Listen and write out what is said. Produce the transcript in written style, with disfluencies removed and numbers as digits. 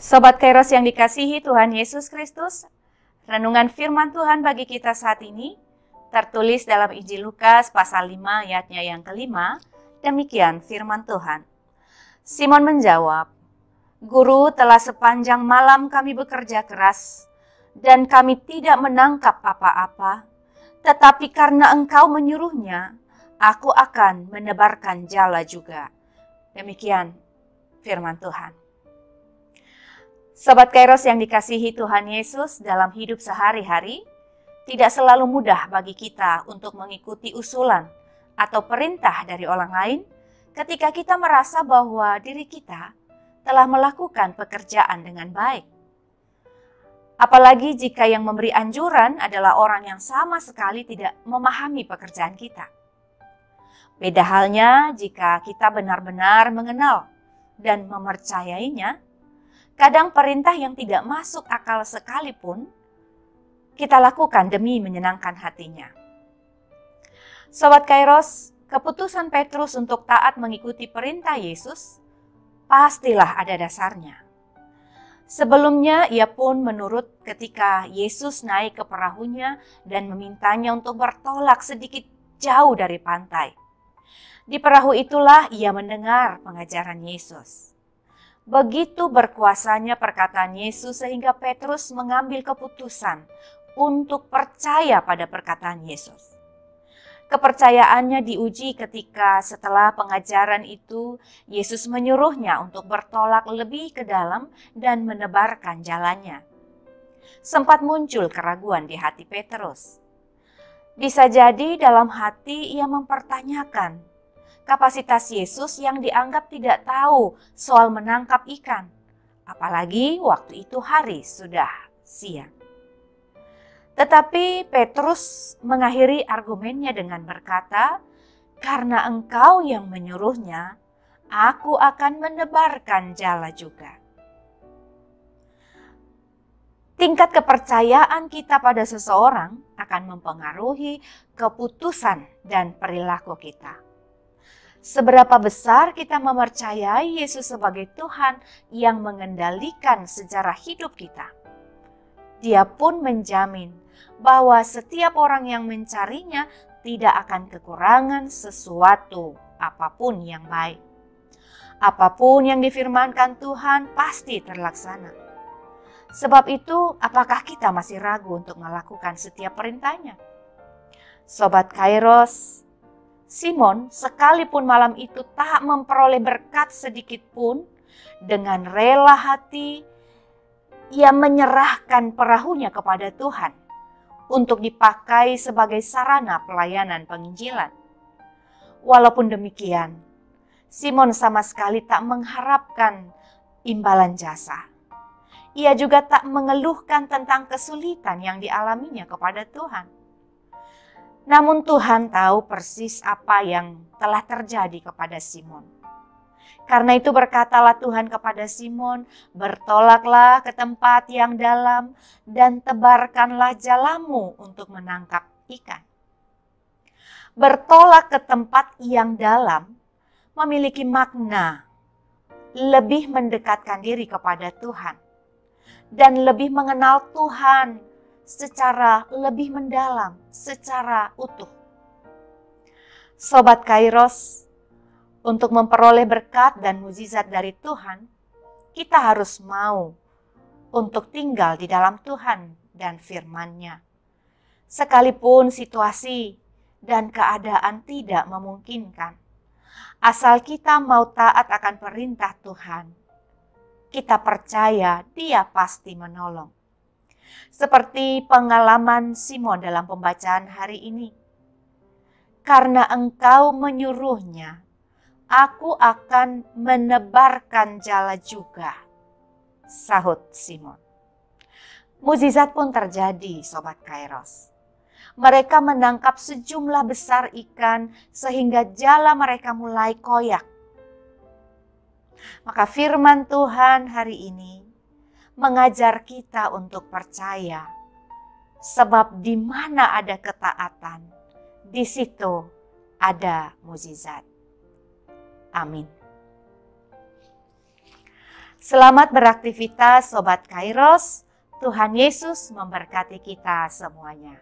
Sobat Kairos yang dikasihi Tuhan Yesus Kristus, renungan firman Tuhan bagi kita saat ini tertulis dalam Injil Lukas pasal 5 ayatnya yang kelima. Demikian firman Tuhan. Simon menjawab, "Guru, telah sepanjang malam kami bekerja keras dan kami tidak menangkap apa-apa. Tetapi karena Engkau menyuruhnya, aku akan menebarkan jala juga." Demikian firman Tuhan. Sobat Kairos yang dikasihi Tuhan Yesus, dalam hidup sehari-hari, tidak selalu mudah bagi kita untuk mengikuti usulan atau perintah dari orang lain ketika kita merasa bahwa diri kita telah melakukan pekerjaan dengan baik. Apalagi jika yang memberi anjuran adalah orang yang sama sekali tidak memahami pekerjaan kita. Beda halnya jika kita benar-benar mengenal dan mempercayainya. Kadang perintah yang tidak masuk akal sekalipun kita lakukan demi menyenangkan hatinya. Sobat Kairos, keputusan Petrus untuk taat mengikuti perintah Yesus pastilah ada dasarnya. Sebelumnya ia pun menurut ketika Yesus naik ke perahunya dan memintanya untuk bertolak sedikit jauh dari pantai. Di perahu itulah ia mendengar pengajaran Yesus. Begitu berkuasanya perkataan Yesus sehingga Petrus mengambil keputusan untuk percaya pada perkataan Yesus. Kepercayaannya diuji ketika setelah pengajaran itu Yesus menyuruhnya untuk bertolak lebih ke dalam dan menebarkan jalannya. Sempat muncul keraguan di hati Petrus. Bisa jadi dalam hati ia mempertanyakan kapasitas Yesus yang dianggap tidak tahu soal menangkap ikan. Apalagi waktu itu hari sudah siang. Tetapi Petrus mengakhiri argumennya dengan berkata, "Karena Engkau yang menyuruhnya, aku akan menebarkan jala juga." Tingkat kepercayaan kita pada seseorang akan mempengaruhi keputusan dan perilaku kita. Seberapa besar kita mempercayai Yesus sebagai Tuhan yang mengendalikan sejarah hidup kita. Dia pun menjamin bahwa setiap orang yang mencarinya tidak akan kekurangan sesuatu apapun yang baik. Apapun yang difirmankan Tuhan pasti terlaksana. Sebab itu, apakah kita masih ragu untuk melakukan setiap perintahnya? Sobat Kairos, Simon sekalipun malam itu tak memperoleh berkat sedikit pun, dengan rela hati ia menyerahkan perahunya kepada Tuhan untuk dipakai sebagai sarana pelayanan penginjilan. Walaupun demikian, Simon sama sekali tak mengharapkan imbalan jasa. Ia juga tak mengeluhkan tentang kesulitan yang dialaminya kepada Tuhan. Namun Tuhan tahu persis apa yang telah terjadi kepada Simon. Karena itu berkatalah Tuhan kepada Simon, "Bertolaklah ke tempat yang dalam dan tebarkanlah jalamu untuk menangkap ikan." Bertolak ke tempat yang dalam memiliki makna lebih mendekatkan diri kepada Tuhan dan lebih mengenal Tuhan secara lebih mendalam, secara utuh. Sobat Kairos, untuk memperoleh berkat dan mukjizat dari Tuhan, kita harus mau untuk tinggal di dalam Tuhan dan firman-Nya. Sekalipun situasi dan keadaan tidak memungkinkan, asal kita mau taat akan perintah Tuhan, kita percaya Dia pasti menolong. Seperti pengalaman Simon dalam pembacaan hari ini. "Karena Engkau menyuruhnya, aku akan menebarkan jala juga," sahut Simon. Mukjizat pun terjadi, Sobat Kairos. Mereka menangkap sejumlah besar ikan sehingga jala mereka mulai koyak. Maka firman Tuhan hari ini mengajar kita untuk percaya, sebab di mana ada ketaatan, di situ ada mukjizat. Amin. Selamat beraktivitas Sobat Kairos. Tuhan Yesus memberkati kita semuanya.